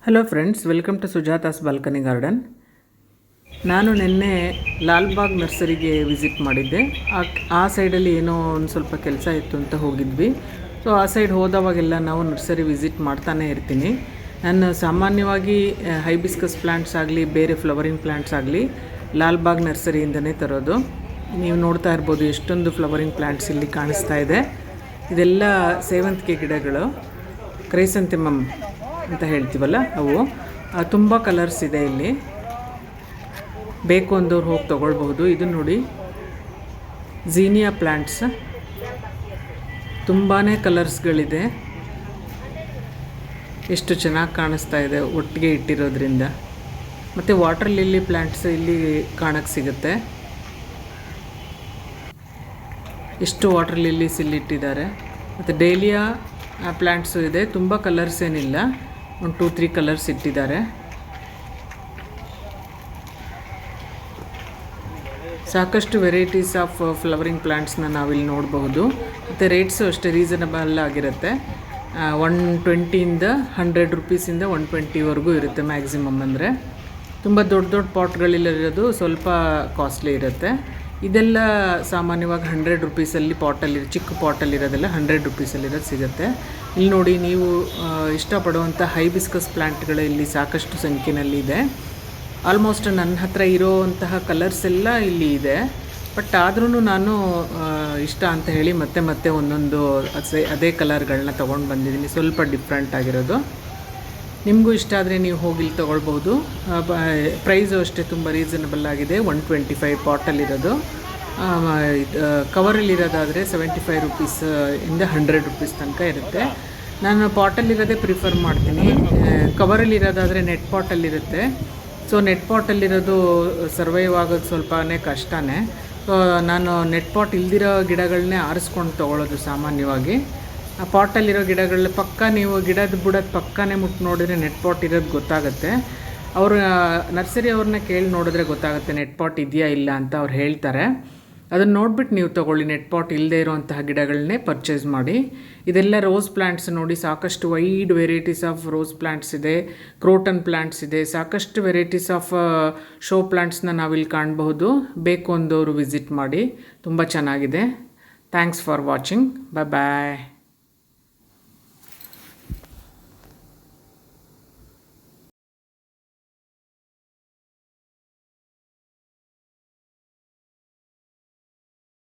Hello friends, welcome to Sujata's balcony garden. ನಾನು ನಿನ್ನೆ Lalbagh ನರ್ಸರಿಗೆ visit ಮಾಡಿದ್ದೆ. ಆ ಸೈಡಲ್ಲಿ ಏನೋ ಒಂದು ಸ್ವಲ್ಪ ಕೆಲಸ ಇತ್ತು ಅಂತ ಹೋಗಿದ್ವಿ. ಸೊ ಆ ಸೈಡ್ ಹೋದವಾಗೆಲ್ಲ ನಾವು ನರ್ಸರಿ ವಿಸಿಟ್ ಮಾಡ್ತಾನೆ ಇರ್ತೀನಿ. ನಾನು ಸಾಮಾನ್ಯವಾಗಿ ಹೈಬಿಸ್ಕಸ್ ಪ್ಲ್ಯಾಂಟ್ಸ್ ಆಗಲಿ, ಬೇರೆ ಫ್ಲವರಿಂಗ್ ಪ್ಲ್ಯಾಂಟ್ಸ್ ಆಗಲಿ ಲಾಲ್ಬಾಗ್ ನರ್ಸರಿಯಿಂದನೇ ತರೋದು. ನೀವು ನೋಡ್ತಾ ಇರ್ಬೋದು ಎಷ್ಟೊಂದು ಫ್ಲವರಿಂಗ್ ಪ್ಲ್ಯಾಂಟ್ಸ್ ಇಲ್ಲಿ ಕಾಣಿಸ್ತಾ ಇದೆ. ಇದೆಲ್ಲ ಸೇವಂತಿಗೆ ಗಿಡಗಳು, ಕ್ರೈಸಂಥೆಮಮ್ ಅಂತ ಹೇಳ್ತೀವಲ್ಲ ಅವು. ತುಂಬ ಕಲರ್ಸ್ ಇದೆ ಇಲ್ಲಿ, ಬೇಕು ಅಂದವ್ರು ಹೋಗಿ ತೊಗೊಳ್ಬಹುದು. ಇದು ನೋಡಿ ಝೀನಿಯಾ ಪ್ಲ್ಯಾಂಟ್ಸ್, ತುಂಬಾ ಕಲರ್ಸ್ಗಳಿದೆ. ಎಷ್ಟು ಚೆನ್ನಾಗಿ ಕಾಣಿಸ್ತಾ ಇದೆ ಒಟ್ಟಿಗೆ ಇಟ್ಟಿರೋದ್ರಿಂದ. ಮತ್ತು ವಾಟರ್ ಲಿಲ್ಲಿ ಪ್ಲ್ಯಾಂಟ್ಸ್ ಇಲ್ಲಿ ಕಾಣಕ್ಕೆ ಸಿಗುತ್ತೆ. ಎಷ್ಟು ವಾಟರ್ ಲಿಲ್ಲೀಸ್ ಇಲ್ಲಿ ಇಟ್ಟಿದ್ದಾರೆ. ಮತ್ತು ಡೇಲಿಯಾ ಪ್ಲ್ಯಾಂಟ್ಸು ಇದೆ. ತುಂಬ ಕಲರ್ಸ್ ಏನಿಲ್ಲ, ಒಂದು 2-3 ಕಲರ್ಸ್ ಇಟ್ಟಿದ್ದಾರೆ. ಸಾಕಷ್ಟು ವೆರೈಟೀಸ್ ಆಫ್ ಫ್ಲವರಿಂಗ್ ಪ್ಲ್ಯಾಂಟ್ಸ್ನ ನಾವಿಲ್ಲಿ ನೋಡಬಹುದು. ಮತ್ತು ರೇಟ್ಸು ಅಷ್ಟೇ ರೀಸನಬಲ್ ಆಗಿರುತ್ತೆ. 120ಇಂದ 100 ರೂಪೀಸಿಂದ 120ವರೆಗೂ ಇರುತ್ತೆ ಮ್ಯಾಕ್ಸಿಮಮ್. ಅಂದರೆ ತುಂಬ ದೊಡ್ಡ ದೊಡ್ಡ ಪಾಟ್ಗಳಿರೋದು ಸ್ವಲ್ಪ ಕಾಸ್ಟ್ಲಿ ಇರುತ್ತೆ. ಇದೆಲ್ಲ ಸಾಮಾನ್ಯವಾಗಿ 100 ರೂಪೀಸಲ್ಲಿ ಪಾಟಲ್ಲಿ, ಚಿಕ್ಕ ಪಾಟಲ್ಲಿರೋದೆಲ್ಲ 100 ರೂಪೀಸಲ್ಲಿರೋದು ಸಿಗುತ್ತೆ. ಇಲ್ಲಿ ನೋಡಿ, ನೀವು ಇಷ್ಟಪಡುವಂಥ ಹೈಬಿಸ್ಕಸ್ ಪ್ಲ್ಯಾಂಟ್ಗಳು ಇಲ್ಲಿ ಸಾಕಷ್ಟು ಸಂಖ್ಯೆಯಲ್ಲಿ ಇದೆ. ಆಲ್ಮೋಸ್ಟ್ ನನ್ನ ಹತ್ರ ಇರೋವಂತಹ ಕಲರ್ಸ್ ಎಲ್ಲ ಇಲ್ಲಿ ಇದೆ. ಬಟ್ ಆದ್ರೂ ನಾನು ಇಷ್ಟ ಅಂತ ಹೇಳಿ ಮತ್ತೆ ಒಂದೊಂದು ಅದೇ ಕಲರ್ಗಳನ್ನ ತೊಗೊಂಡು ಬಂದಿದ್ದೀನಿ, ಸ್ವಲ್ಪ ಡಿಫ್ರೆಂಟ್ ಆಗಿರೋದು. ನಿಮಗೂ ಇಷ್ಟ ಆದರೆ ನೀವು ಹೋಗಿ ಇಲ್ಲಿ ತೊಗೊಳ್ಬೋದು. ಪ್ರೈಸು ಅಷ್ಟೇ ತುಂಬ ರೀಸನಬಲ್ ಆಗಿದೆ. 125 ಪಾಟಲ್ಲಿರೋದು. ಕವರಲ್ಲಿರೋದಾದರೆ 75 ರೂಪೀಸ್ ಇಂದ 100 ರೂಪೀಸ್ ತನಕ ಇರುತ್ತೆ. ನಾನು ಪಾಟಲ್ಲಿರೋದೇ ಪ್ರಿಫರ್ ಮಾಡ್ತೀನಿ. ಕವರಲ್ಲಿರೋದಾದರೆ ನೆಟ್ ಪಾಟಲ್ಲಿರುತ್ತೆ. ಸೊ ನೆಟ್ ಪಾಟಲ್ಲಿರೋದು ಸರ್ವೈವ್ ಆಗೋದು ಸ್ವಲ್ಪನೇ ಕಷ್ಟನೇ. ಸೊ ನಾನು ನೆಟ್ ಪಾಟ್ ಇಲ್ದಿರೋ ಗಿಡಗಳನ್ನೇ ಆರಿಸ್ಕೊಂಡು ತೊಗೊಳ್ಳೋದು ಸಾಮಾನ್ಯವಾಗಿ. ಆ ಪಾಟಲ್ಲಿರೋ ಗಿಡಗಳ ಪಕ್ಕ, ನೀವು ಗಿಡದ ಬುಡದ ಪಕ್ಕನೇ ಮುಟ್ಟು ನೋಡಿದ್ರೆ ನೆಟ್ ಪಾಟ್ ಇರೋದು ಗೊತ್ತಾಗುತ್ತೆ. ಅವರು ನರ್ಸರಿ ಅವ್ರನ್ನ ಕೇಳಿ ನೋಡಿದ್ರೆ ಗೊತ್ತಾಗುತ್ತೆ ನೆಟ್ ಪಾಟ್ ಇದೆಯಾ ಇಲ್ಲ ಅಂತ ಅವ್ರು ಹೇಳ್ತಾರೆ. ಅದನ್ನು ನೋಡಿಬಿಟ್ಟು ನೀವು ತೊಗೊಳ್ಳಿ. ನೆಟ್ ಪಾಟ್ ಇಲ್ಲದೆ ಇರೋವಂತಹ ಗಿಡಗಳನ್ನೇ ಪರ್ಚೇಸ್ ಮಾಡಿ. ಇದೆಲ್ಲ ರೋಸ್ ಪ್ಲ್ಯಾಂಟ್ಸ್ ನೋಡಿ, ಸಾಕಷ್ಟು wide varieties of rose plants ಇದೆ, ಕ್ರೋಟನ್ ಪ್ಲ್ಯಾಂಟ್ಸ್ ಇದೆ, ಸಾಕಷ್ಟು ವೆರೈಟೀಸ್ ಆಫ್ ಶೋ ಪ್ಲ್ಯಾಂಟ್ಸ್ನ ನಾವಿಲ್ಲಿ ಕಾಣಬಹುದು. ಬೇಕು ಅಂದವರು ವಿಸಿಟ್ ಮಾಡಿ, ತುಂಬ ಚೆನ್ನಾಗಿದೆ. Thanks for watching. ಬಾಯ್.